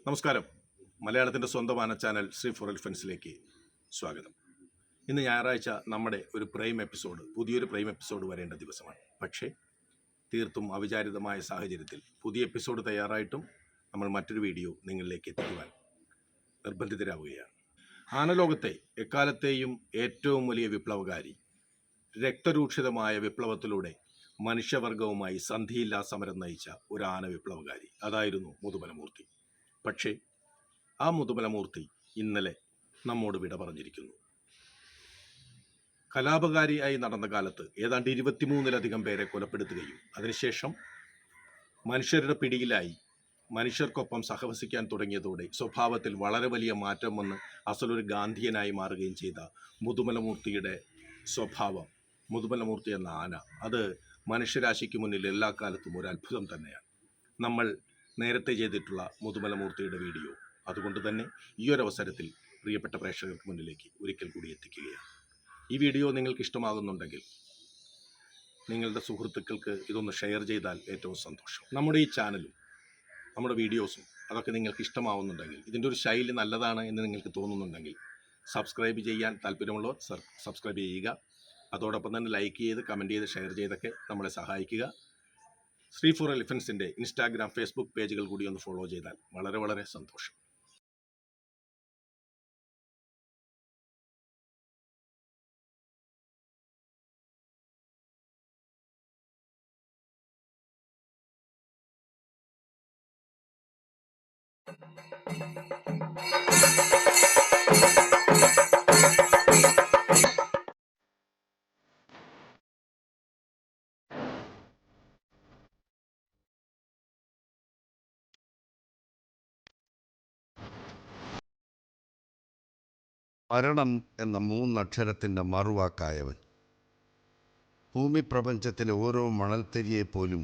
നമസ്കാരം. മലയാളത്തിൻ്റെ സ്വന്തமான channel Shri four എലിഫൻസിലേക്ക് സ്വാഗതം. ഇന്ന് ഞായറാഴ്ച നമ്മുടെ ഒരു പുതിയൊരു പ്രൈം എപ്പിസോഡ് വരേണ്ട ദിവസമാണ്. പക്ഷേ തീർത്തും അവിചാരിതമായ സാഹചര്യത്തിൽ പുതിയ എപ്പിസോഡ് തയ്യാറായിട്ടും നമ്മൾ മറ്റൊരു വീഡിയോ നിങ്ങളിലേക്ക് എത്തിക്കുവാൻ നിർബന്ധിതരാവുകയാണ്. ആനലോകത്തെ എക്കാലത്തെയും ഏറ്റവും വലിയ വിപ്ലവകാരി, രക്തരൂക്ഷിതമായ വിപ്ലവത്തിലൂടെ മനുഷ്യവർഗവുമായി സന്ധിയില്ലാ സമരം നയിച്ച ഒരു ആന വിപ്ലവകാരി, അതായിരുന്നു മുതുമലമൂർത്തി. പക്ഷേ ആ മുതുമലമൂർത്തി ഇന്നലെ നമ്മോട് വിട പറഞ്ഞിരിക്കുന്നു. കലാപകാരിയായി നടന്ന കാലത്ത് ഏതാണ്ട് 23-ലധികം പേരെ കൊലപ്പെടുത്തുകയും അതിനുശേഷം മനുഷ്യരുടെ പിടിയിലായി മനുഷ്യർക്കൊപ്പം സഹവസിക്കാൻ തുടങ്ങിയതോടെ സ്വഭാവത്തിൽ വളരെ വലിയ മാറ്റം വന്ന് അസലൊരു ഗാന്ധിയനായി മാറുകയും ചെയ്ത മുതുമലമൂർത്തിയുടെ സ്വഭാവം, മുതുമലമൂർത്തി എന്ന ആന, അത് മനുഷ്യരാശിക്ക് മുന്നിൽ എല്ലാ കാലത്തും ഒരു അത്ഭുതം തന്നെയാണ്. നമ്മൾ നേരത്തെ ചെയ്തിട്ടുള്ള മുതുമലമൂർത്തിയുടെ വീഡിയോ അതുകൊണ്ട് തന്നെ ഈ ഒരു അവസരത്തിൽ പ്രിയപ്പെട്ട പ്രേക്ഷകർക്ക് മുന്നിലേക്ക് ഒരിക്കൽ കൂടി എത്തിക്കുകയാണ്. ഈ വീഡിയോ നിങ്ങൾക്ക് ഇഷ്ടമാകുന്നുണ്ടെങ്കിൽ നിങ്ങളുടെ സുഹൃത്തുക്കൾക്ക് ഇതൊന്ന് ഷെയർ ചെയ്താൽ ഏറ്റവും സന്തോഷം. നമ്മുടെ ഈ ചാനലും നമ്മുടെ വീഡിയോസും അതൊക്കെ നിങ്ങൾക്ക് ഇഷ്ടമാവുന്നുണ്ടെങ്കിൽ, ഇതിൻ്റെ ഒരു ശൈലി നല്ലതാണ് എന്ന് നിങ്ങൾക്ക് തോന്നുന്നുണ്ടെങ്കിൽ സബ്സ്ക്രൈബ് ചെയ്യാൻ താല്പര്യമുള്ളവർ സബ്സ്ക്രൈബ് ചെയ്യുക. അതോടൊപ്പം തന്നെ ലൈക്ക് ചെയ്ത്, കമൻറ്റ് ചെയ്ത്, ഷെയർ ചെയ്തൊക്കെ നമ്മളെ സഹായിക്കുക. ശ്രീ ഫോർ എലിഫൻസിൻ്റെ ഇൻസ്റ്റാഗ്രാം, ഫേസ്ബുക്ക് പേജുകൾ കൂടി ഒന്ന് ഫോളോ ചെയ്താൽ വളരെ വളരെ സന്തോഷം. മരണം എന്ന മൂന്നക്ഷരത്തിൻ്റെ മറുവാക്കായവൻ, ഭൂമി പ്രപഞ്ചത്തിലെ ഓരോ മണൽത്തരിയെപ്പോലും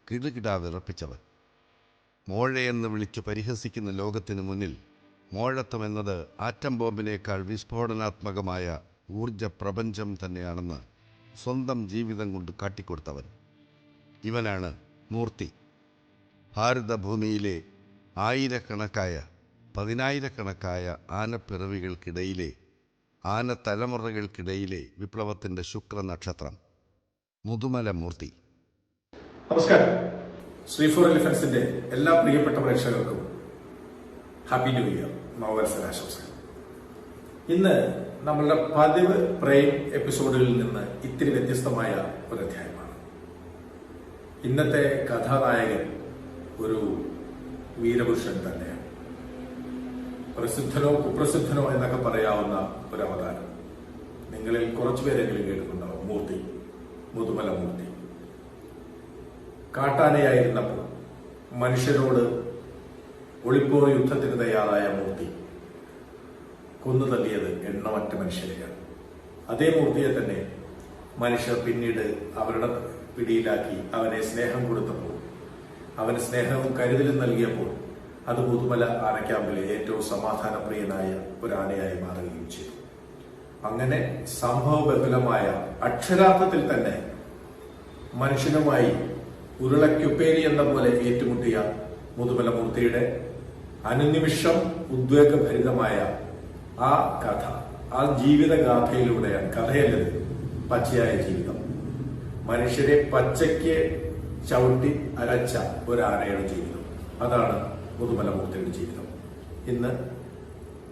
കിടുകിടാ വിറപ്പിച്ചവൻ, മോഴയെന്ന് വിളിച്ചു പരിഹസിക്കുന്ന ലോകത്തിന് മുന്നിൽ മോഴത്വം എന്നത് ആറ്റം ബോംബിനേക്കാൾ വിസ്ഫോടനാത്മകമായ ഊർജ പ്രപഞ്ചം തന്നെയാണെന്ന് സ്വന്തം ജീവിതം കൊണ്ട് കാട്ടിക്കൊടുത്തവൻ. ഇവനാണ് മൂർത്തി. ഭാരതഭൂമിയിലെ ആയിരക്കണക്കായ, പതിനായിരക്കണക്കായ ആനപ്പിറവികൾക്കിടയിലെ, ആനത്തലമുറകൾക്കിടയിലെ വിപ്ലവത്തിൻ്റെ ശുക്രനക്ഷത്രം മുതുമലമൂർത്തി. നമസ്കാരം. ശ്രീ ഫോർ എലിഫൻസിന്റെ എല്ലാ പ്രിയപ്പെട്ട പ്രേക്ഷകർക്കും ഹാപ്പി ന്യൂ ഇയർ, നവവത്സരാശംസകൾ. ഇന്ന് നമ്മളുടെ പതിവ് പ്രൈം എപ്പിസോഡുകളിൽ നിന്ന് ഇത്തിരി വ്യത്യസ്തമായ ഒരു അധ്യായമാണ്. ഇന്നത്തെ കഥാനായകൻ ഒരു വീരപുരുഷൻ തന്നെയാണ്. പ്രസിദ്ധനോ കുപ്രസിദ്ധനോ എന്നൊക്കെ പറയാവുന്ന ഒരു അവതാരം നിങ്ങളിൽ കുറച്ചുപേരെങ്കിലും കേട്ടിട്ടുണ്ടാവും. മൂർത്തി, മുതുമലമൂർത്തി. കാട്ടാനയായിരുന്നപ്പോൾ മനുഷ്യരോട് ഒളിപ്പോർ യുദ്ധത്തിന് തയ്യാറായ മൂർത്തി കൊന്നു തള്ളിയത് എണ്ണമറ്റ മനുഷ്യരെയാണ്. അതേ മൂർത്തിയെ തന്നെ മനുഷ്യർ പിന്നീട് അവരുടെ പിടിയിലാക്കി അവനെ സ്നേഹം കൊടുത്തപ്പോൾ, അവന് സ്നേഹവും കരുതലും നൽകിയപ്പോൾ അത് മുതുമല ആനക്യാമ്പിലെ ഏറ്റവും സമാധാനപ്രിയനായ ഒരു ആനയായി മാറുകയും ചെയ്തു. അങ്ങനെ സംഭവബഹുലമായ, അക്ഷരാർത്ഥത്തിൽ തന്നെ മനുഷ്യനുമായി ഉരുളക്കുപ്പേരി എന്ന പോലെ ഏറ്റുമുട്ടിയ മുതുമലമൂർത്തിയുടെ അനുനിമിഷം ഉദ്വേഗഭരിതമായ ആ കഥ, ആ ജീവിതഗാഥയിലൂടെയാണ്, കഥയല്ലത്, പച്ചയായ ജീവിതം, മനുഷ്യരെ പച്ചയ്ക്ക് ചവിട്ടി അരച്ച ഒരു ആനയുടെ ജീവിതം, അതാണ് മുതുമലമൂർത്തിയുടെ ജീവിതം. ഇന്ന്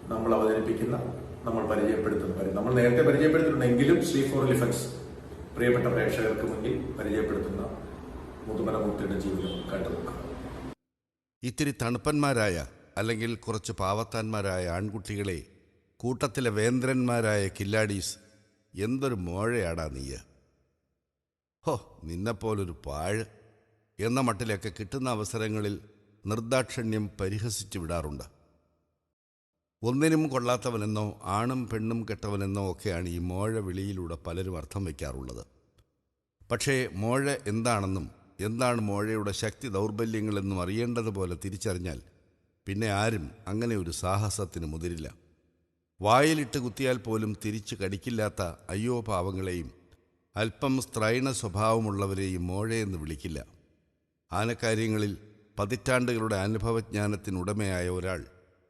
നമ്മൾ അവതരിപ്പിക്കുന്ന, നമ്മൾ നേരത്തെ പരിചയപ്പെടുത്തുന്നുണ്ടെങ്കിലും ശ്രീ ഫോർ എലിഫൻസ് പ്രിയപ്പെട്ട പ്രേക്ഷകർക്ക് മുന്നിൽ പരിചയപ്പെടുത്തുന്ന മുതുമലമൂർത്തിയുടെ ജീവിതം കേട്ടുനോക്കാം. ഇത്തിരി തണുപ്പന്മാരായ, അല്ലെങ്കിൽ കുറച്ച് പാവത്താന്മാരായ ആൺകുട്ടികളെ കൂട്ടത്തിലെ വേന്ദ്രന്മാരായ കില്ലാഡീസ്, എന്തൊരു മോഴയാടാ നീയ, ഹോ നിന്നെപ്പോലൊരു പാഴ് എന്ന മട്ടിലൊക്കെ കിട്ടുന്ന അവസരങ്ങളിൽ നിർദാക്ഷിണ്യം പരിഹസിച്ചു വിടാറുണ്ട്. ഒന്നിനും കൊള്ളാത്തവനെന്നോ ആണും പെണ്ണും കെട്ടവനെന്നോ ഒക്കെയാണ് ഈ മോഴ വിളിയിലൂടെ പലരും അർത്ഥം വയ്ക്കാറുള്ളത്. പക്ഷേ മോഴ എന്താണെന്നും എന്താണ് മോഴയുടെ ശക്തി ദൗർബല്യങ്ങളെന്നും അറിയേണ്ടതുപോലെ തിരിച്ചറിഞ്ഞാൽ പിന്നെ ആരും അങ്ങനെ ഒരു സാഹസത്തിന് മുതിരില്ല. വായിലിട്ട് കുത്തിയാൽ പോലും തിരിച്ചു കടിക്കില്ലാത്ത അയ്യോ പാവങ്ങളെയും അല്പം സ്ത്രൈണ സ്വഭാവമുള്ളവരെയും മോഴയെന്ന് വിളിക്കില്ല. ആനക്കാര്യങ്ങളിൽ പതിറ്റാണ്ടുകളുടെ അനുഭവജ്ഞാനത്തിനുടമയായ ഒരാൾ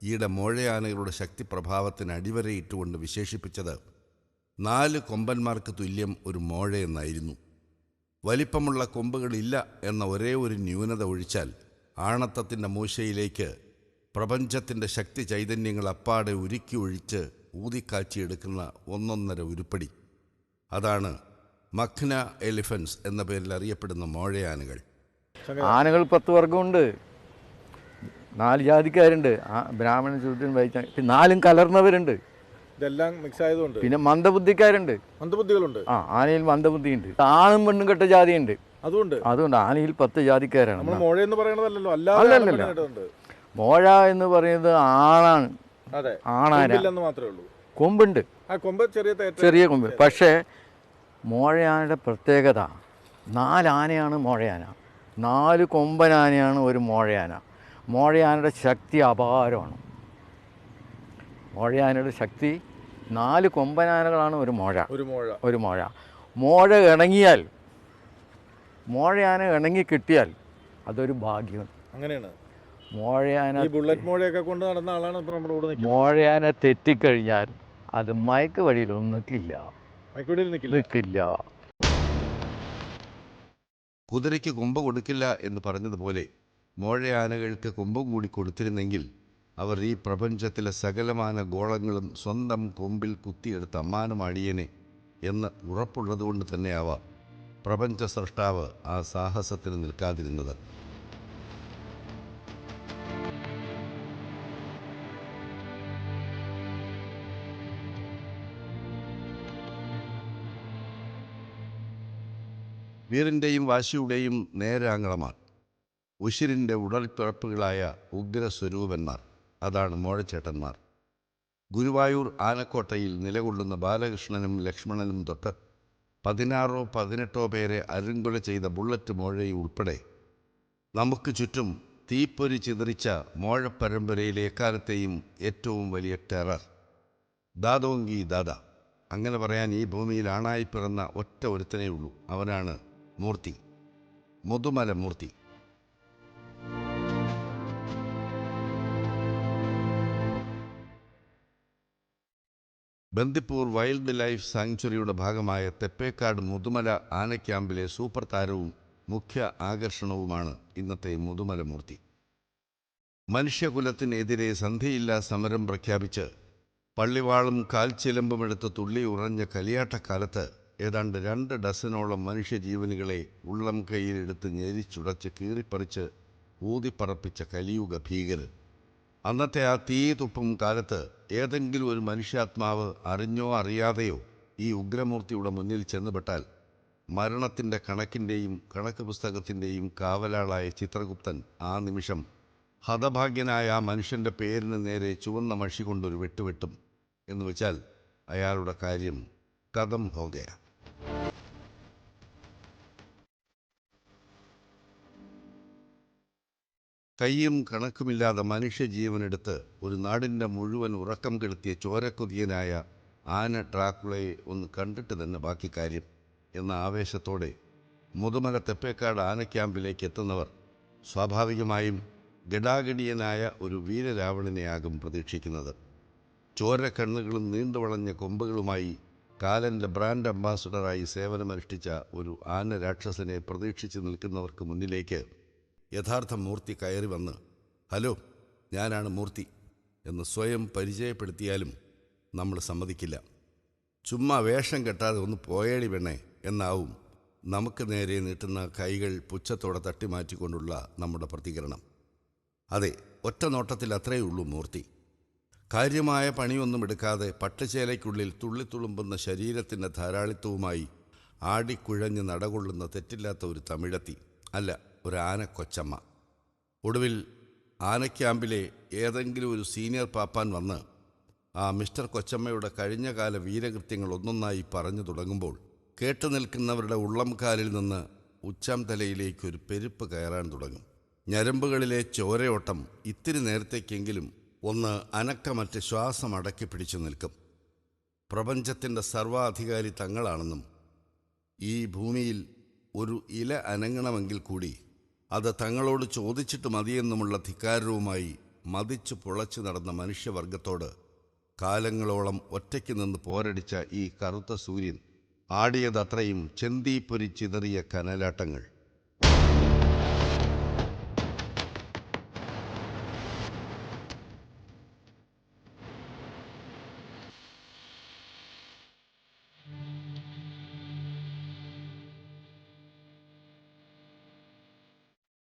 ഈയിടെ മോഴയാനകളുടെ ശക്തിപ്രഭാവത്തിന് അടിവരയിട്ടുകൊണ്ട് വിശേഷിപ്പിച്ചത് 4 കൊമ്പന്മാർക്ക് തുല്യം ഒരു മോഴയെന്നായിരുന്നു. വലിപ്പമുള്ള കൊമ്പുകളില്ല എന്ന ഒരേ ഒരു ന്യൂനത ഒഴിച്ചാൽ ആണത്തത്തിൻ്റെ മൂശയിലേക്ക് പ്രപഞ്ചത്തിൻ്റെ ശക്തി ചൈതന്യങ്ങൾ അപ്പാടെ ഉരുക്കി ഒഴിച്ച് ഊതിക്കാച്ചിയെടുക്കുന്ന ഒന്നൊന്നര ഉരുപ്പടി. അതാണ് മഖ്ന എലിഫൻസ് എന്ന പേരിൽ അറിയപ്പെടുന്ന മോഴയാനകൾ. ആനകൾ 10 വർഗമുണ്ട്. 4 ജാതിക്കാരുണ്ട്. ബ്രാഹ്മണൻ, ശൂദ്രൻ, വൈശ്യൻ, പിന്നെ 4 കലർന്നവരുണ്ട്. ഇതെല്ലാം മിക്സ് ആയതുകൊണ്ട് പിന്നെ മന്ദബുദ്ധിക്കാരുണ്ട്. മന്ദബുദ്ധികളുണ്ട്. ആനയിൽ മന്ദബുദ്ധിയുണ്ട്. ആണും പെണ്ണും കെട്ട ജാതിയുണ്ട്. അതുകൊണ്ട് ആനയിൽ 10 ജാതിക്കാരാണ്. മോഴ എന്ന് പറയണതല്ലോ, അല്ലല്ല. മോഴ എന്ന് പറയുന്നത് ആണാണ്. ആണാന മാത്രമേ ഉള്ളൂ. കൊമ്പുണ്ട്, ചെറിയ കൊമ്പ്. പക്ഷേ മോഴയാനയുടെ പ്രത്യേകത 4 ആനയാണ് മോഴയാന. 4 കൊമ്പനാനയാണ് ഒരു മോഴയാന. മോഴയാനയുടെ ശക്തി അപാരമാണ്. മോഴയാനയുടെ ശക്തി 4 കൊമ്പനാനകളാണ് ഒരു മോഴ. മോഴ ഇണങ്ങിയാൽ, മോഴയാന ഇണങ്ങി കിട്ടിയാൽ അതൊരു ഭാഗ്യമാണ്. അങ്ങനെയാണ്. മോഴയാന ബുള്ളറ്റ് മോഴയൊക്കെ കൊണ്ട് നടന്ന ആളാണ് നമ്മുടെ കൂടെ. മോഴയാന തെറ്റിക്കഴിഞ്ഞാൽ അത് മയക്ക് വഴിയിലൊന്നും നിൽക്കില്ല. കുതിരയ്ക്ക് കൊമ്പ് കൊടുക്കില്ല എന്ന് പറഞ്ഞതുപോലെ മോഴയാനകൾക്ക് കൊമ്പും കൂടി കൊടുത്തിരുന്നെങ്കിൽ അവർ ഈ പ്രപഞ്ചത്തിലെ സകലമാന ഗോളങ്ങളും സ്വന്തം കൊമ്പിൽ കുത്തിയെടുത്ത് അമ്മാനമാടിയനെ എന്ന് ഉറപ്പുള്ളതുകൊണ്ട് തന്നെയാവാം പ്രപഞ്ച സൃഷ്ടാവ് ആ സാഹസത്തിന് നിൽക്കാതിരുന്നത്. വീറിൻ്റെയും വാശിയുടെയും നേരാങ്ങളമാർ, ഉശിരിൻ്റെ ഉടൽപ്പിറപ്പുകളായ ഉഗ്രസ്വരൂപന്മാർ, അതാണ് മോഴച്ചേട്ടന്മാർ. ഗുരുവായൂർ ആനക്കോട്ടയിൽ നിലകൊള്ളുന്ന ബാലകൃഷ്ണനും ലക്ഷ്മണനും തൊട്ട് 16 18 പേരെ അരുങ്കൊല ചെയ്ത ബുള്ളറ്റ് മോഴയും ഉൾപ്പെടെ നമുക്ക് ചുറ്റും തീപ്പൊരി ചിതറിച്ച മോഴപ്പരമ്പരയിലെ എക്കാലത്തെയും ഏറ്റവും വലിയ ടെറർ ദാദോങ്കി ദാദ. അങ്ങനെ പറയാൻ ഈ ഭൂമിയിൽ ആണായി പിറന്ന ഒറ്റ ഒരുത്തനേ ഉള്ളൂ. അവനാണ് മൂർത്തി, മുതുമല മൂർത്തി. ബന്ദിപ്പൂർ വൈൽഡ് ലൈഫ് സാങ്ച്വറിയുടെ ഭാഗമായ തെപ്പേക്കാട് മുതുമല ആന ക്യാമ്പിലെ സൂപ്പർ താരവും മുഖ്യ ആകർഷണവുമാണ് ഇന്നത്തെ മുതുമല മൂർത്തി. മനുഷ്യകുലത്തിനെതിരെ സന്ധിയില്ലാ സമരം പ്രഖ്യാപിച്ച് പള്ളിവാളും കാൽച്ചിലമ്പുമെടുത്ത് തുള്ളി ഉറഞ്ഞ കലിയാട്ടക്കാലത്ത് ഏതാണ്ട് 2 ഡസനോളം മനുഷ്യജീവനുകളെ ഉള്ളം കൈയിലെടുത്ത് ഞെരിച്ചുടച്ച് കീറിപ്പറിച്ച് ഊതിപ്പറപ്പിച്ച കലിയുഗ ഭീകരൻ. അന്നത്തെ ആ തീ തുപ്പും കാലത്ത് ഏതെങ്കിലും ഒരു മനുഷ്യാത്മാവ് അറിഞ്ഞോ അറിയാതെയോ ഈ ഉഗ്രമൂർത്തിയുടെ മുന്നിൽ ചെന്നുപെട്ടാൽ മരണത്തിൻ്റെ കണക്കിൻ്റെയും കണക്ക് പുസ്തകത്തിൻ്റെയും കാവലാളായ ചിത്രഗുപ്തൻ ആ നിമിഷം ഹതഭാഗ്യനായ ആ മനുഷ്യൻ്റെ പേരിന് നേരെ ചുവന്ന മഷി കൊണ്ടൊരു വെട്ടുവെട്ടും എന്ന് വെച്ചാൽ അയാളുടെ കാര്യം കഥം ഹോഗയ. കയ്യും കണക്കുമില്ലാതെ മനുഷ്യജീവനെടുത്ത് ഒരു നാടിൻ്റെ മുഴുവൻ ഉറക്കം കെടുത്തിയ ചോരക്കൊതിയനായ ആന ഡ്രാക്കുളയെ ഒന്ന് കണ്ടിട്ട് തന്നെ ബാക്കി കാര്യം എന്ന ആവേശത്തോടെ മുതുമല തെപ്പേക്കാട് ആന ക്യാമ്പിലേക്ക് എത്തുന്നവർ സ്വാഭാവികമായും ഗഡാഗഡിയനായ ഒരു വീരരാവണനെയാകും പ്രതീക്ഷിക്കുന്നത്. ചോരക്കണ്ണുകളും നീണ്ടുവളഞ്ഞ കൊമ്പുകളുമായി കാലൻ്റെ ബ്രാൻഡ് അംബാസഡറായി സേവനമനുഷ്ഠിച്ച ഒരു ആന രാക്ഷസനെ പ്രതീക്ഷിച്ച് നിൽക്കുന്നവർക്ക് മുന്നിലേക്ക് യഥാർത്ഥ മൂർത്തി കയറി വന്ന് ഹലോ ഞാനാണ് മൂർത്തി എന്ന് സ്വയം പരിചയപ്പെടുത്തിയാലും നമ്മൾ സമ്മതിക്കില്ല. ചുമ്മാ വേഷം കെട്ടാതെ ഒന്ന് പോയേടി വേണേ എന്നാവും നമുക്ക് നേരെ നീട്ടുന്ന കൈകൾ പുച്ഛത്തോടെ തട്ടിമാറ്റിക്കൊണ്ടുള്ള നമ്മുടെ പ്രതികരണം. അതെ, ഒറ്റ നോട്ടത്തിൽ അത്രയേ ഉള്ളൂ മൂർത്തി. കാര്യമായ പണിയൊന്നും എടുക്കാതെ പട്ടുചേലയ്ക്കുള്ളിൽ തുള്ളിത്തുളുമ്പുന്ന ശരീരത്തിൻ്റെ ധാരാളിത്തവുമായി ആടിക്കുഴഞ്ഞ് നടകൊള്ളുന്ന തെറ്റില്ലാത്ത ഒരു തമിഴത്തി, അല്ല ഒരു ആനക്കൊച്ചമ്മ. ഒടുവിൽ ആനക്യാമ്പിലെ ഏതെങ്കിലും ഒരു സീനിയർ പാപ്പാൻ വന്ന് ആ മിസ്റ്റർ കൊച്ചമ്മയുടെ കഴിഞ്ഞകാല വീരകൃത്യങ്ങൾ ഒന്നൊന്നായി പറഞ്ഞു തുടങ്ങുമ്പോൾ കേട്ടു നിൽക്കുന്നവരുടെ ഉള്ളംകാലിൽ നിന്ന് ഉച്ചാം തലയിലേക്കൊരു പെരുപ്പ് കയറാൻ തുടങ്ങും. ഞരമ്പുകളിലെ ചോരയോട്ടം ഇത്തിരി നേരത്തേക്കെങ്കിലും ഒന്ന് അനക്കമറ്റ് ശ്വാസം അടക്കി പിടിച്ചു നിൽക്കും. പ്രപഞ്ചത്തിൻ്റെ സർവാധികാരി തങ്ങളാണെന്നും ഈ ഭൂമിയിൽ ഒരു ഇല അനങ്ങണമെങ്കിൽ കൂടി അത് തങ്ങളോട് ചോദിച്ചിട്ട് മതിയെന്നുമുള്ള ധിക്കാരവുമായി മതിച്ചു പുളച്ചു നടന്ന മനുഷ്യവർഗത്തോട് കാലങ്ങളോളം ഒറ്റയ്ക്ക് നിന്ന് പോരടിച്ച ഈ കറുത്ത സൂര്യൻ ആടിയതത്രയും ചെന്തീപ്പൊരി ചിതറിയ കനലാട്ടങ്ങൾ.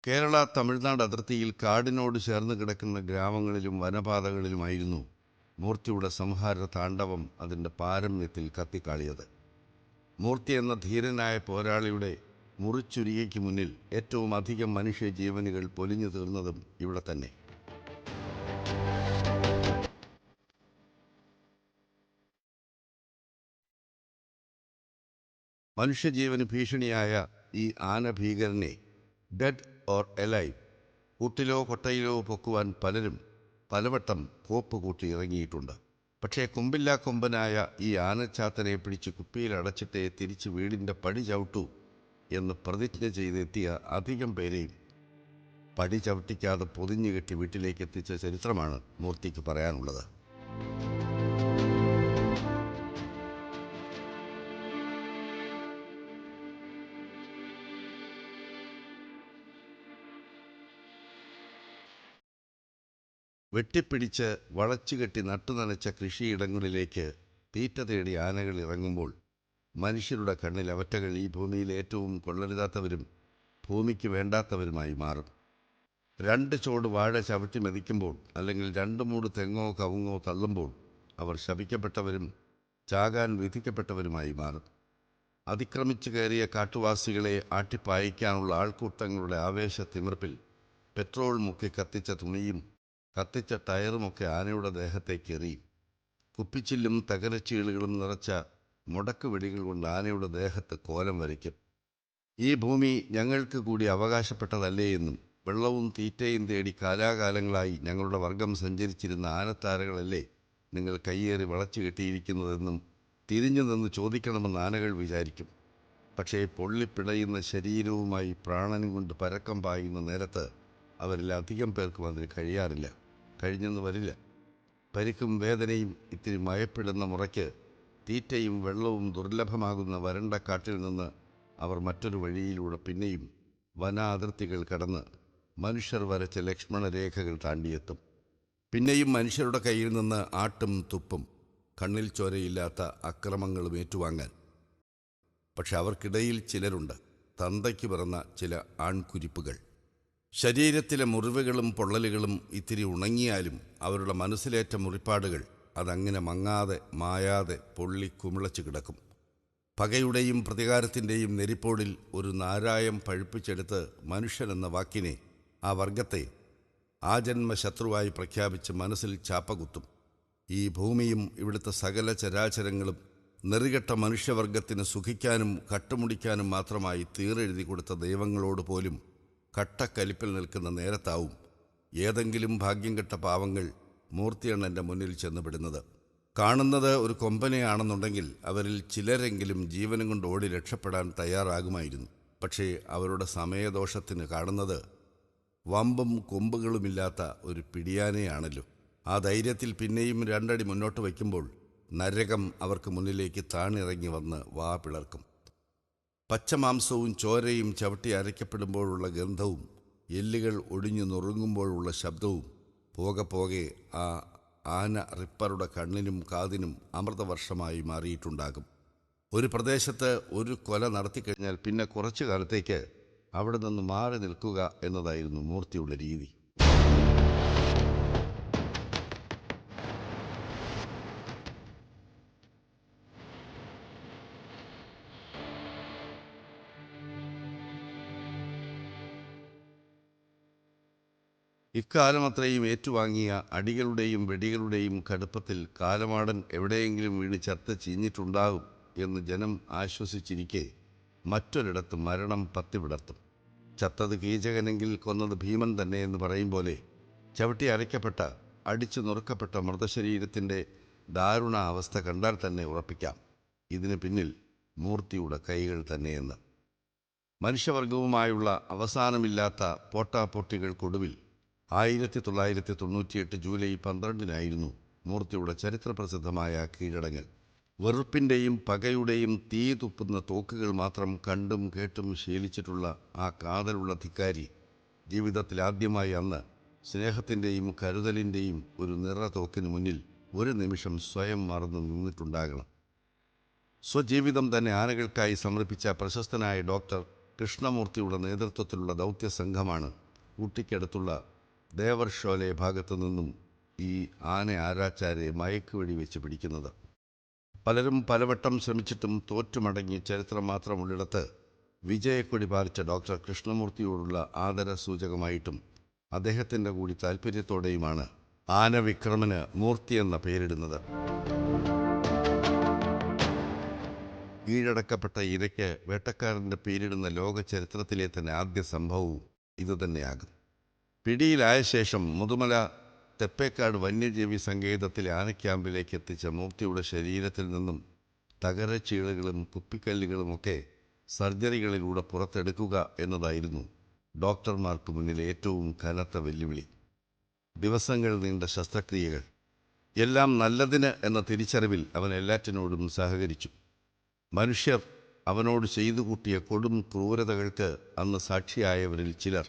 കേരള തമിഴ്നാട് അതിർത്തിയിൽ കാടിനോട് ചേർന്ന് കിടക്കുന്ന ഗ്രാമങ്ങളിലും വനപാതകളിലുമായിരുന്നു മൂർത്തിയുടെ സംഹാര താണ്ഡവം അതിൻ്റെ പാരമ്യത്തിൽ കത്തിക്കാളിയത്. മൂർത്തി എന്ന ധീരനായ പോരാളിയുടെ മുറിച്ചുരികയ്ക്ക് മുന്നിൽ ഏറ്റവും അധികം മനുഷ്യ ജീവനുകൾ പൊലിഞ്ഞു തീർന്നതും ഇവിടെ തന്നെ. മനുഷ്യജീവന് ഭീഷണിയായ ഈ ആന ഭീകരനെ ഡെഡ് ഓർ എലൈവ്, കൂട്ടിലോ കൊട്ടയിലോ പൊക്കുവാൻ പലരും പലവട്ടം കോപ്പ് കൂട്ടി ഇറങ്ങിയിട്ടുണ്ട്. പക്ഷേ കൊമ്പില്ലാ കൊമ്പനായ ഈ ആനച്ചാത്തനെ പിടിച്ച് കുപ്പിയിൽ അടച്ചിട്ടേ തിരിച്ച് വീടിൻ്റെ പടി ചവിട്ടൂ എന്ന് പ്രതിജ്ഞ ചെയ്തെത്തിയ അധികം പേരെയും പടി ചവിട്ടിക്കാതെ പൊതിഞ്ഞു കെട്ടി വീട്ടിലേക്ക് എത്തിച്ച ചരിത്രമാണ് മൂർത്തിക്ക് പറയാനുള്ളത്. വെട്ടിപ്പിടിച്ച് വളച്ചുകെട്ടി നട്ടുനനച്ച കൃഷിയിടങ്ങളിലേക്ക് തീറ്റ തേടി ആനകൾ ഇറങ്ങുമ്പോൾ മനുഷ്യരുടെ കണ്ണിൽ അവറ്റകൾ ഈ ഭൂമിയിൽ ഏറ്റവും കൊള്ളരുതാത്തവരും ഭൂമിക്ക് വേണ്ടാത്തവരുമായി മാറും. 2 ചോട് വാഴ ചവിട്ടി മെതിക്കുമ്പോൾ, അല്ലെങ്കിൽ 2 മൂട് തെങ്ങോ കവുങ്ങോ തള്ളുമ്പോൾ അവർ ശപിക്കപ്പെട്ടവരും ചാകാൻ വിധിക്കപ്പെട്ടവരുമായി മാറും. അതിക്രമിച്ചു കയറിയ കാട്ടുവാസികളെ ആട്ടിപ്പായിക്കാനുള്ള ആൾക്കൂട്ടങ്ങളുടെ ആവേശത്തിമിർപ്പിൽ പെട്രോൾ മുക്കി കത്തിച്ച തുണിയും കത്തിച്ച ടയറുമൊക്കെ ആനയുടെ ദേഹത്തേക്ക് എറിയും. കുപ്പിച്ചില്ലും തകരച്ചീളുകളും നിറച്ച മുടക്ക് വെടികൾ കൊണ്ട് ആനയുടെ ദേഹത്ത് കോലം വരയ്ക്കും. ഈ ഭൂമി ഞങ്ങൾക്ക് കൂടി അവകാശപ്പെട്ടതല്ലേ എന്നും വെള്ളവും തീറ്റയും തേടി കാലാകാലങ്ങളായി ഞങ്ങളുടെ വർഗം സഞ്ചരിച്ചിരുന്ന ആനത്താരകളല്ലേ നിങ്ങൾ കയ്യേറി വളച്ചു കെട്ടിയിരിക്കുന്നതെന്നും തിരിഞ്ഞു നിന്ന് ചോദിക്കണമെന്ന് ആനകൾ വിചാരിക്കും. പക്ഷേ പൊള്ളിപ്പിടയുന്ന ശരീരവുമായി പ്രാണനും കൊണ്ട് പരക്കം പായുന്ന നേരത്ത് അവരിൽ അധികം പേർക്കും അതിന് കഴിയാറില്ല, കഴിഞ്ഞെന്ന് വരില്ല. പരിക്കും വേദനയും ഇത്തിരി മയപ്പെടുന്ന മുറയ്ക്ക് തീറ്റയും വെള്ളവും ദുർലഭമാകുന്ന വരണ്ട കാട്ടിൽ നിന്ന് അവർ മറ്റൊരു വഴിയിലൂടെ പിന്നെയും വന അതിർത്തികൾ കടന്ന് മനുഷ്യർ വരച്ച ലക്ഷ്മണരേഖകൾ താണ്ടിയെത്തും. പിന്നെയും മനുഷ്യരുടെ കയ്യിൽ നിന്ന് ആട്ടും തുപ്പും, കണ്ണിൽ ചോരയില്ലാത്ത അക്രമങ്ങളും ഏറ്റുവാങ്ങാൻ. പക്ഷെ അവർക്കിടയിൽ ചിലരുണ്ട്, തന്തയ്ക്ക് പിറന്ന ചില ആൺകുരിപ്പുകൾ. ശരീരത്തിലെ മുറിവുകളും പൊള്ളലുകളും ഇത്തിരി ഉണങ്ങിയാലും അവരുടെ മനസ്സിലേറ്റ മുറിപ്പാടുകൾ അതങ്ങനെ മങ്ങാതെ മായാതെ പൊള്ളി കുമിളച്ച് കിടക്കും. പകയുടെയും പ്രതികാരത്തിൻ്റെയും നെരിപ്പോടിൽ ഒരു നാരായം പഴുപ്പിച്ചെടുത്ത് മനുഷ്യനെന്ന വാക്കിനെ, ആ വർഗത്തെ ആജന്മ ശത്രുവായി പ്രഖ്യാപിച്ച് മനസ്സിൽ ചാപ്പകുത്തും. ഈ ഭൂമിയും ഇവിടുത്തെ സകല ചരാചരങ്ങളും നെറികെട്ട മനുഷ്യവർഗത്തിന് സുഖിക്കാനും കട്ടുമുടിക്കാനും മാത്രമായി തീരെഴുതി കൊടുത്ത ദൈവങ്ങളോട് പോലും കട്ടക്കലിപ്പിൽ നിൽക്കുന്ന നേരത്താവും ഏതെങ്കിലും ഭാഗ്യം കെട്ട പാവങ്ങൾ മൂർത്തിയണ്ണൻ്റെ മുന്നിൽ ചെന്നുപെടുന്നത്. കാണുന്നത് ഒരു കൊമ്പനെയാണെന്നുണ്ടെങ്കിൽ അവരിൽ ചിലരെങ്കിലും ജീവനും കൊണ്ട് ഓടി രക്ഷപ്പെടാൻ തയ്യാറാകുമായിരുന്നു. പക്ഷേ അവരുടെ സമയദോഷത്തിന് കാണുന്നത് വമ്പും കൊമ്പുകളുമില്ലാത്ത ഒരു പിടിയാനയാണല്ലോ. ആ ധൈര്യത്തിൽ പിന്നെയും 2 അടി മുന്നോട്ട് വയ്ക്കുമ്പോൾ നരകം അവർക്ക് മുന്നിലേക്ക് താണിറങ്ങി വന്ന് വാ പിളർക്കും. പച്ചമാംസവും ചോരയും ചവിട്ടി അരയ്ക്കപ്പെടുമ്പോഴുള്ള ഗന്ധവും എല്ലുകൾ ഒടിഞ്ഞു നുറുങ്ങുമ്പോഴുള്ള ശബ്ദവും പോകെ പോകെ ആ ആന റിപ്പറുടെ കണ്ണിനും കാതിനും അമൃതവർഷമായി മാറിയിട്ടുണ്ടാകും. ഒരു പ്രദേശത്ത് ഒരു കൊല നടത്തിക്കഴിഞ്ഞാൽ പിന്നെ കുറച്ചു കാലത്തേക്ക് അവിടെ നിന്ന് മാറി നിൽക്കുക എന്നതായിരുന്നു മൂർത്തിയുടെ രീതി. ഇക്കാലമത്രയും ഏറ്റുവാങ്ങിയ അടികളുടെയും വെടികളുടെയും കടുപ്പത്തിൽ കാലമാടൻ എവിടെയെങ്കിലും വീണ് ചത്ത് ചീഞ്ഞിട്ടുണ്ടാകും എന്ന് ജനം ആശ്വസിച്ചിരിക്കെ മറ്റൊരിടത്ത് മരണം പത്തിവിടർത്തും. ചത്തത് കീചകനെങ്കിൽ കൊന്നത് ഭീമൻ തന്നെ എന്ന് പറയും പോലെ ചവിട്ടി അരയ്ക്കപ്പെട്ട അടിച്ചു നുറുക്കപ്പെട്ട മൃതശരീരത്തിൻ്റെ ദാരുണ അവസ്ഥ കണ്ടാൽ തന്നെ ഉറപ്പിക്കാം ഇതിന് പിന്നിൽ മൂർത്തിയുടെ കൈകൾ തന്നെയെന്ന്. മനുഷ്യവർഗവുമായുള്ള അവസാനമില്ലാത്ത പോട്ടാപോട്ടികൾക്കൊടുവിൽ 1998 ജൂലൈ 12 മൂർത്തിയുടെ ചരിത്രപ്രസിദ്ധമായ കീഴടങ്ങൽ. വെറുപ്പിൻ്റെയും പകയുടെയും തീ തുപ്പുന്ന തോക്കുകൾ മാത്രം കണ്ടും കേട്ടും ശീലിച്ചിട്ടുള്ള ആ കാതലുള്ള ധിക്കാരി ജീവിതത്തിൽ ആദ്യമായി അന്ന് സ്നേഹത്തിൻ്റെയും കരുതലിൻ്റെയും ഒരു നിറതോക്കിന് മുന്നിൽ ഒരു നിമിഷം സ്വയം മറന്നു നിന്നിട്ടുണ്ടാകണം. സ്വജീവിതം തന്നെ ആനകൾക്കായി സമർപ്പിച്ച പ്രശസ്തനായ ഡോക്ടർ കൃഷ്ണമൂർത്തിയുടെ നേതൃത്വത്തിലുള്ള ദൗത്യ സംഘമാണ് ഊട്ടിക്കടുത്തുള്ള ദേവർഷോലെ ഭാഗത്തു നിന്നും ഈ ആന ആരാച്ചാരെ മയക്കുവഴി വെച്ച് പിടിക്കുന്നത്. പലരും പലവട്ടം ശ്രമിച്ചിട്ടും തോറ്റുമടങ്ങി ചരിത്രം മാത്രമുള്ളിടത്ത് വിജയക്കൊടി പാലിച്ച ഡോക്ടർ കൃഷ്ണമൂർത്തിയോടുള്ള ആദരസൂചകമായിട്ടും അദ്ദേഹത്തിൻ്റെ കൂടി താല്പര്യത്തോടെയുമാണ് ആനവിക്രമന് മൂർത്തി എന്ന പേരിടുന്നത്. കീഴടക്കപ്പെട്ട ഇരയ്ക്ക് വേട്ടക്കാരൻ്റെ പേരിടുന്ന ലോക ചരിത്രത്തിലെ തന്നെ ആദ്യ സംഭവവും ഇതുതന്നെയാകും. പിടിയിലായ ശേഷം മുതുമല തെപ്പേക്കാട് വന്യജീവി സങ്കേതത്തിലെ ആനക്യാമ്പിലേക്ക് എത്തിച്ച മൂർത്തിയുടെ ശരീരത്തിൽ നിന്നും തകരച്ചീളുകളും കുപ്പിക്കല്ലുകളുമൊക്കെ സർജറികളിലൂടെ പുറത്തെടുക്കുക എന്നതായിരുന്നു ഡോക്ടർമാർക്ക് മുന്നിൽ ഏറ്റവും കനത്ത വെല്ലുവിളി. ദിവസങ്ങൾ നീണ്ട ശസ്ത്രക്രിയകൾ, എല്ലാം നല്ലതിന് എന്ന തിരിച്ചറിവിൽ അവൻ എല്ലാറ്റിനോടും സഹകരിച്ചു. മനുഷ്യർ അവനോട് ചെയ്തു കൂട്ടിയ കൊടും ക്രൂരതകൾക്ക് അന്ന് സാക്ഷിയായവരിൽ ചിലർ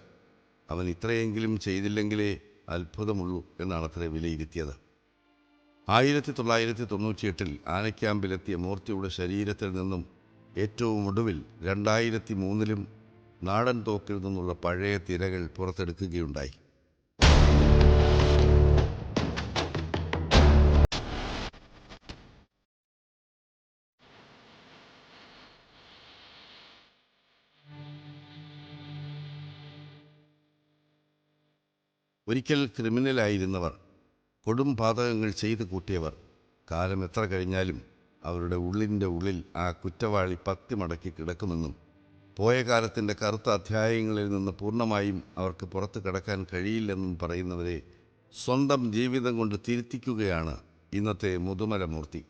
അവൻ ഇത്രയെങ്കിലും ചെയ്തില്ലെങ്കിലേ അത്ഭുതമുള്ളൂ എന്നാണത്രേ വിലയിരുത്തിയത്. 1998 ആനക്യാമ്പിലെത്തിയ മൂർത്തിയുടെ ശരീരത്തിൽ നിന്നും ഏറ്റവും ഒടുവിൽ 2003 നാടൻ തോക്കിൽ നിന്നുള്ള പഴയ തിരകൾ പുറത്തെടുക്കുകയുണ്ടായി. ഒരിക്കൽ ക്രിമിനലായിരുന്നവർ, കൊടും പാതകങ്ങൾ ചെയ്തു കൂട്ടിയവർ, കാലം എത്ര കഴിഞ്ഞാലും അവരുടെ ഉള്ളിൻ്റെ ഉള്ളിൽ ആ കുറ്റവാളി പത്തി മടക്കി കിടക്കുമെന്നും പോയ കാലത്തിൻ്റെ കറുത്ത അധ്യായങ്ങളിൽ നിന്ന് പൂർണ്ണമായും അവർക്ക് പുറത്തു കടക്കാൻ കഴിയില്ലെന്നും പറയുന്നവരെ സ്വന്തം ജീവിതം കൊണ്ട് തിരുത്തിക്കുകയാണ് ഇന്നത്തെ മുതുമല മൂർത്തി.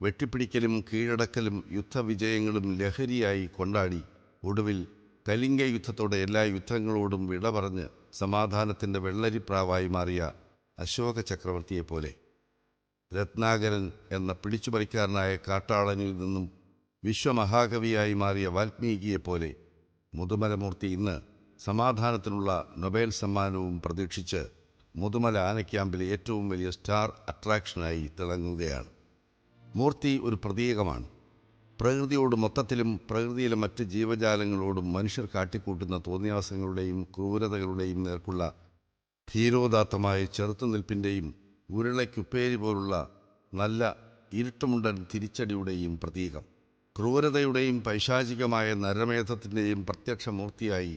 വെട്ടിപ്പിടിക്കലും കീഴടക്കലും യുദ്ധവിജയങ്ങളും ലഹരിയായി കൊണ്ടാടി ഒടുവിൽ കലിംഗ യുദ്ധത്തോടെ എല്ലാ യുദ്ധങ്ങളോടും വിട പറഞ്ഞ് സമാധാനത്തിൻ്റെ വെള്ളരിപ്രാവായി മാറിയ അശോക ചക്രവർത്തിയെപ്പോലെ, രത്നാകരൻ എന്ന പിടിച്ചുപറിക്കാരനായ കാട്ടാളനിൽ നിന്നും വിശ്വമഹാകവിയായി മാറിയ വാൽമീകിയെപ്പോലെ മുതുമലമൂർത്തി ഇന്ന് സമാധാനത്തിനുള്ള നൊബേൽ സമ്മാനവും പ്രതീക്ഷിച്ച് മുതുമല ആനക്യാമ്പിലെ ഏറ്റവും വലിയ സ്റ്റാർ അട്രാക്ഷനായി തിളങ്ങുകയാണ്. മൂർത്തി ഒരു പ്രതീകമാണ്. പ്രകൃതിയോട് മൊത്തത്തിലും പ്രകൃതിയിലെ മറ്റ് ജീവജാലങ്ങളോടും മനുഷ്യർ കാട്ടിക്കൂട്ടുന്ന തോന്നിയാസങ്ങളുടെയും ക്രൂരതകളുടെയും നേർക്കുള്ള ധീരോദാത്തമായ ചെറുത്തുനിൽപ്പിൻ്റെയും ഉരുളയ്ക്കുപ്പേരി പോലുള്ള നല്ല ഇരുട്ടുമുണ്ടൻ തിരിച്ചടിയുടെയും പ്രതീകം. ക്രൂരതയുടെയും പൈശാചികമായ നരമേധത്തിൻ്റെയും പ്രത്യക്ഷമൂർത്തിയായി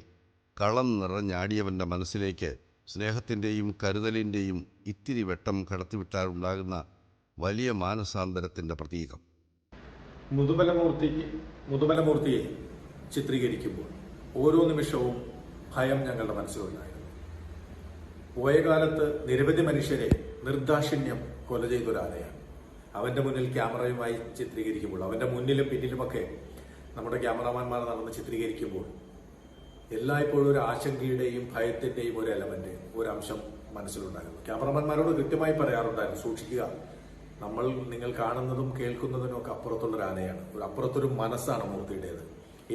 കളം നിറഞ്ഞാടിയവൻ്റെ മനസ്സിലേക്ക് സ്നേഹത്തിൻ്റെയും കരുതലിൻ്റെയും ഇത്തിരി വെട്ടം കടത്തിവിട്ടാലുണ്ടാകുന്ന വലിയ മാനസാന്തരത്തിൻ്റെ പ്രതീകം. മുതുമലമൂർത്തിയെ ചിത്രീകരിക്കുമ്പോൾ ഓരോ നിമിഷവും ഭയം ഞങ്ങളുടെ മനസ്സിലുണ്ടായിരുന്നു. പോയ കാലത്ത് നിരവധി മനുഷ്യരെ നിർദാക്ഷിണ്യം കൊല ചെയ്തൊരാനയാണ്. അവൻ്റെ മുന്നിൽ ക്യാമറയുമായി ചിത്രീകരിക്കുമ്പോൾ, അവൻ്റെ മുന്നിലും പിന്നിലുമൊക്കെ നമ്മുടെ ക്യാമറാമാന്മാർ നടന്ന് ചിത്രീകരിക്കുമ്പോൾ എല്ലായ്പ്പോഴും ഒരു ആശങ്കയുടെയും ഭയത്തിൻ്റെയും ഒരു എലമെന്റ്, ഒരു അംശം മനസ്സിലുണ്ടായിരുന്നു. ക്യാമറാമാന്മാരോട് കൃത്യമായി പറയാറുണ്ടായിരുന്നു, സൂക്ഷിക്കുക, നിങ്ങൾ കാണുന്നതും കേൾക്കുന്നതിനും ഒക്കെ അപ്പുറത്തുള്ളൊരു ആനയാണ്, അപ്പുറത്തൊരു മനസ്സാണ് മൂർത്തിയുടേത്.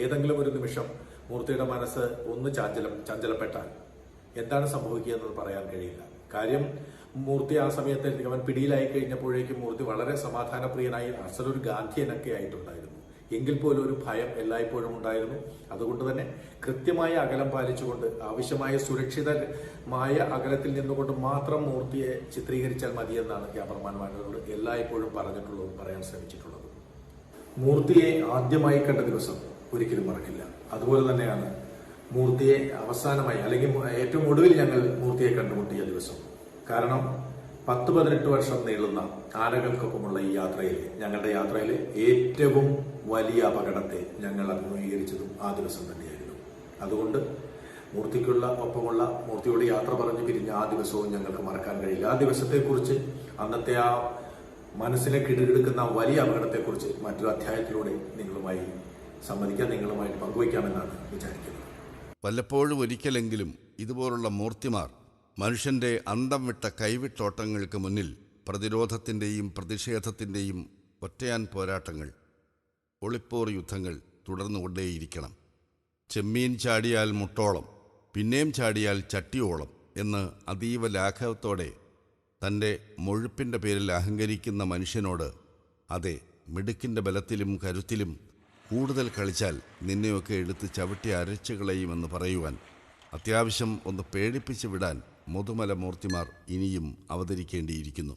ഏതെങ്കിലും ഒരു നിമിഷം മൂർത്തിയുടെ മനസ്സ് ഒന്ന് ചഞ്ചലപ്പെട്ടാൽ എന്താണ് സംഭവിക്കുക എന്നത് പറയാൻ കഴിയില്ല. കാര്യം മൂർത്തി ആ സമയത്ത് അവൻ പിടിയിലായി കഴിഞ്ഞപ്പോഴേക്കും മൂർത്തി വളരെ സമാധാനപ്രിയനായി അസലൊരു ഗാന്ധിയനൊക്കെ ആയിട്ടുണ്ടായിരുന്നു. എങ്കിൽ പോലും ഒരു ഭയം എല്ലായ്പ്പോഴും ഉണ്ടായിരുന്നു. അതുകൊണ്ട് തന്നെ കൃത്യമായ അകലം പാലിച്ചുകൊണ്ട് ആവശ്യമായ സുരക്ഷിതമായ അകലത്തിൽ നിന്നുകൊണ്ട് മാത്രം മൂർത്തിയെ ചിത്രീകരിച്ചാൽ മതിയെന്നാണ് ക്യാമറമാൻമാരോട് എല്ലായ്പ്പോഴും പറയാൻ ശ്രമിച്ചിട്ടുള്ളത്. മൂർത്തിയെ ആദ്യമായി കണ്ട ദിവസം ഒരിക്കലും മറക്കില്ല. അതുപോലെ തന്നെയാണ് മൂർത്തിയെ അവസാനമായി, അല്ലെങ്കിൽ ഏറ്റവും ഒടുവിൽ ഞങ്ങൾ മൂർത്തിയെ കണ്ടുമുട്ടിയ ദിവസം. കാരണം 10-18 വർഷം നീളുന്ന ആനകൾക്കൊപ്പമുള്ള ഈ യാത്രയിൽ, ഞങ്ങളുടെ യാത്രയിൽ ഏറ്റവും വലിയ അപകടത്തെ ഞങ്ങൾ അഭിമുഖീകരിച്ചതും ആ ദിവസം തന്നെയായിരുന്നു. അതുകൊണ്ട് ഒപ്പമുള്ള മൂർത്തിയോട് യാത്ര പറഞ്ഞ് പിരിഞ്ഞ ആ ദിവസവും ഞങ്ങൾക്ക് മറക്കാൻ കഴിയില്ല. ആ ദിവസത്തെക്കുറിച്ച്, അന്നത്തെ ആ മനസ്സിനെ കിടുകിടുക്കുന്ന വലിയ അപകടത്തെക്കുറിച്ച് മറ്റൊരു അധ്യായത്തിലൂടെ നിങ്ങളുമായി സമ്മതിക്കാൻ നിങ്ങളുമായിട്ട് പങ്കുവയ്ക്കാമെന്നാണ് വിചാരിക്കുന്നത്. വല്ലപ്പോഴും ഒരിക്കലെങ്കിലും ഇതുപോലുള്ള മൂർത്തിമാർ മനുഷ്യൻ്റെ അന്തം വിട്ട കൈവിട്ടോട്ടങ്ങൾക്ക് മുന്നിൽ പ്രതിരോധത്തിൻ്റെയും പ്രതിഷേധത്തിൻ്റെയും ഒറ്റയാൻ പോരാട്ടങ്ങൾ, ഒളിപ്പോർ യുദ്ധങ്ങൾ തുടർന്നുകൊണ്ടേയിരിക്കണം. ചെമ്മീൻ ചാടിയാൽ മുട്ടോളം, പിന്നെയും ചാടിയാൽ ചട്ടിയോളം എന്ന് അതീവ ലാഘവത്തോടെ തൻ്റെ മുഴുപ്പിൻ്റെ പേരിൽ അഹങ്കരിക്കുന്ന മനുഷ്യനോട്, അതെ, മിടുക്കിൻ്റെ ബലത്തിലും കരുത്തിലും കൂടുതൽ കളിച്ചാൽ നിന്നെയൊക്കെ എടുത്ത് ചവിട്ടി അരച്ചു കളയുമെന്ന് പറയുവാൻ, അത്യാവശ്യം ഒന്ന് പേടിപ്പിച്ചു വിടാൻ മുതുമല മൂർത്തിമാർ ഇനിയും അവതരിക്കേണ്ടിയിരിക്കുന്നു.